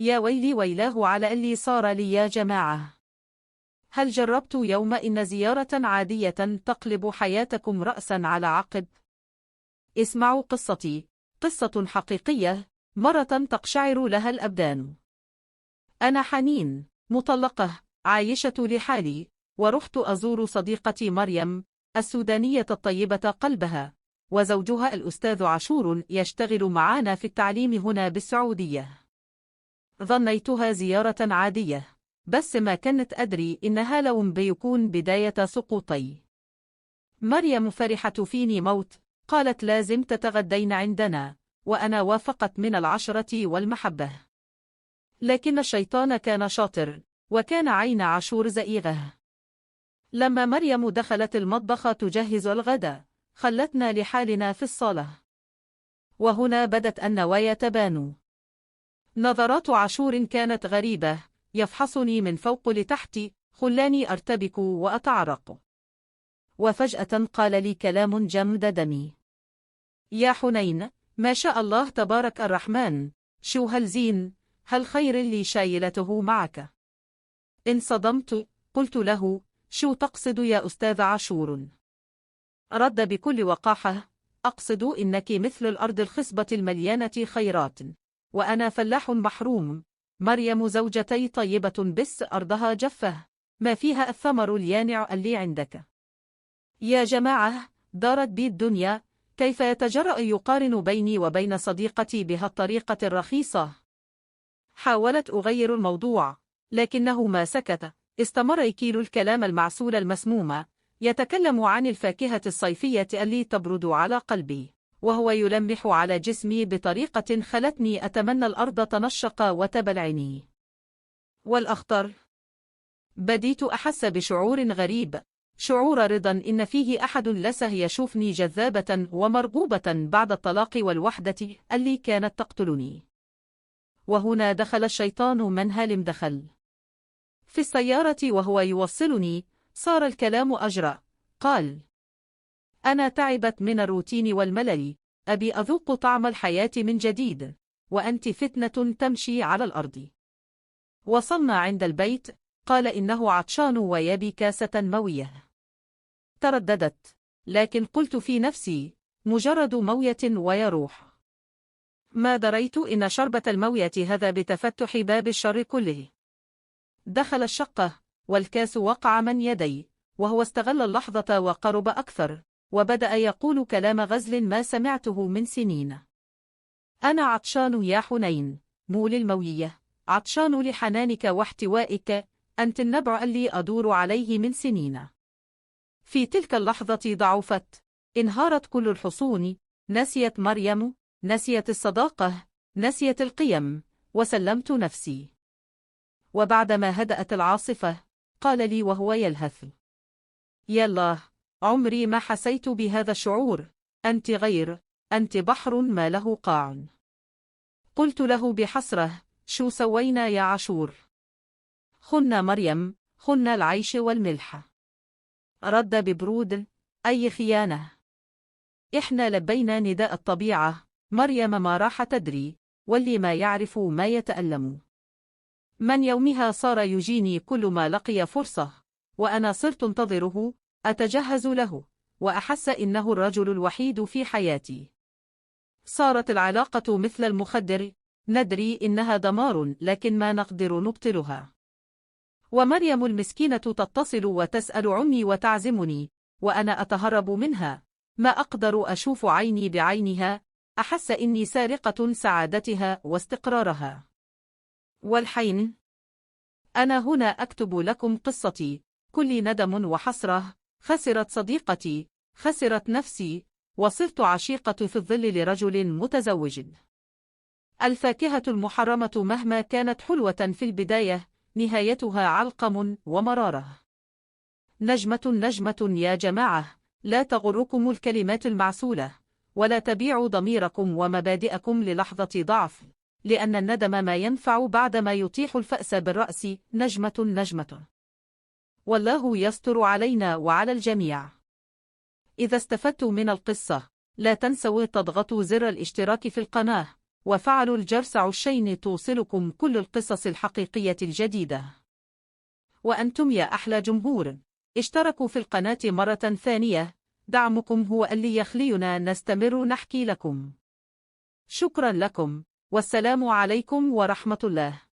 يا ويلي ويلاه على اللي صار لي يا جماعة. هل جربت يوم إن زيارة عادية تقلب حياتكم رأسا على عقب؟ اسمعوا قصتي، قصة حقيقية، مرة تقشعر لها الأبدان. أنا حنين، مطلقة، عايشة لحالي، ورحت أزور صديقتي مريم، السودانية الطيبة قلبها، وزوجها الأستاذ عاشور يشتغل معنا في التعليم هنا بالسعودية. ظنيتها زيارة عادية، بس ما كنت أدري إنها لو بيكون بداية سقوطي. مريم فرحت فيني موت، قالت لازم تتغدين عندنا، وأنا وافقت من العشرة والمحبة. لكن الشيطان كان شاطر، وكان عين عاشور زئيغه. لما مريم دخلت المطبخ تجهز الغداء، خلتنا لحالنا في الصالة. وهنا بدت النوايا تبان. نظرات عاشور كانت غريبة، يفحصني من فوق لتحت، خلاني أرتبك وأتعرق. وفجأة قال لي كلام جمد دمي: يا حنين، ما شاء الله تبارك الرحمن، شو هالزين، هالخير اللي شايلته معك. انصدمت، قلت له: شو تقصد يا أستاذ عاشور؟ رد بكل وقاحة: أقصد إنك مثل الأرض الخصبة المليانة خيرات، وأنا فلاح محروم. مريم زوجتي طيبة بس أرضها جفة، ما فيها الثمر اليانع اللي عندك. يا جماعة، دارت بي الدنيا، كيف يتجرأ يقارن بيني وبين صديقتي بهالطريقة الرخيصة؟ حاولت أغير الموضوع، لكنه ما سكت. استمر يكيل الكلام المعسول المسموم، يتكلم عن الفاكهة الصيفية اللي تبرد على قلبي، وهو يلمح على جسمي بطريقة خلتني أتمنى الأرض تنشق وتبلعني. والأخطر، بديت أحس بشعور غريب، شعور رضا إن فيه أحد لسه يشوفني جذابة ومرغوبة بعد الطلاق والوحدة اللي كانت تقتلني. وهنا دخل الشيطان من هالم دخل. في السيارة وهو يوصلني، صار الكلام أجرأ. قال: أنا تعبت من الروتين والملل، أبي أذوق طعم الحياة من جديد، وأنت فتنة تمشي على الأرض. وصلنا عند البيت، قال إنه عطشان ويبي كاسة موية. ترددت، لكن قلت في نفسي: مجرد موية ويروح. ما دريت إن شربة الموية هذا بتفتح باب الشر كله. دخل الشقة، والكاس وقع من يدي، وهو استغل اللحظة وقرب أكثر، وبدأ يقول كلام غزل ما سمعته من سنين: أنا عطشان يا حنين، مو للموية، عطشان لحنانك واحتوائك، أنت النبع اللي أدور عليه من سنين. في تلك اللحظة ضعفت، انهارت كل الحصون، نسيت مريم، نسيت الصداقة، نسيت القيم، وسلمت نفسي. وبعدما هدأت العاصفة، قال لي وهو يلهث: يالله، عمري ما حسيت بهذا الشعور، أنت غير، أنت بحر ما له قاع. قلت له بحسرة: شو سوينا يا عاشور؟ خنا مريم، خنا العيش والملح. رد ببرود: أي خيانة؟ إحنا لبينا نداء الطبيعة، مريم ما راح تدري، واللي ما يعرف ما يتألم. من يومها صار يجيني كل ما لقي فرصة، وأنا صرت انتظره، أتجهز له، وأحس إنه الرجل الوحيد في حياتي. صارت العلاقة مثل المخدر، ندري إنها دمار لكن ما نقدر نبطلها. ومريم المسكينة تتصل وتسأل عني وتعزمني، وأنا أتهرب منها، ما أقدر أشوف عيني بعينها، أحس إني سارقة سعادتها واستقرارها. والحين أنا هنا أكتب لكم قصتي، كل ندم وحسرة، خسرت صديقتي، خسرت نفسي، وصرت عشيقة في الظل لرجل متزوج. الفاكهة المحرمة مهما كانت حلوة في البداية، نهايتها علقم ومرارة. نجمة نجمة يا جماعة، لا تغركم الكلمات المعسولة، ولا تبيعوا ضميركم ومبادئكم للحظة ضعف، لأن الندم ما ينفع بعدما يطيح الفأس بالرأس. نجمة نجمة. والله يستر علينا وعلى الجميع. إذا استفدتوا من القصة، لا تنسوا تضغطوا زر الاشتراك في القناة، وفعلوا الجرس عشين توصلكم كل القصص الحقيقية الجديدة. وأنتم يا أحلى جمهور اشتركوا في القناة مرة ثانية، دعمكم هو اللي يخلينا نستمر نحكي لكم. شكرا لكم، والسلام عليكم ورحمة الله.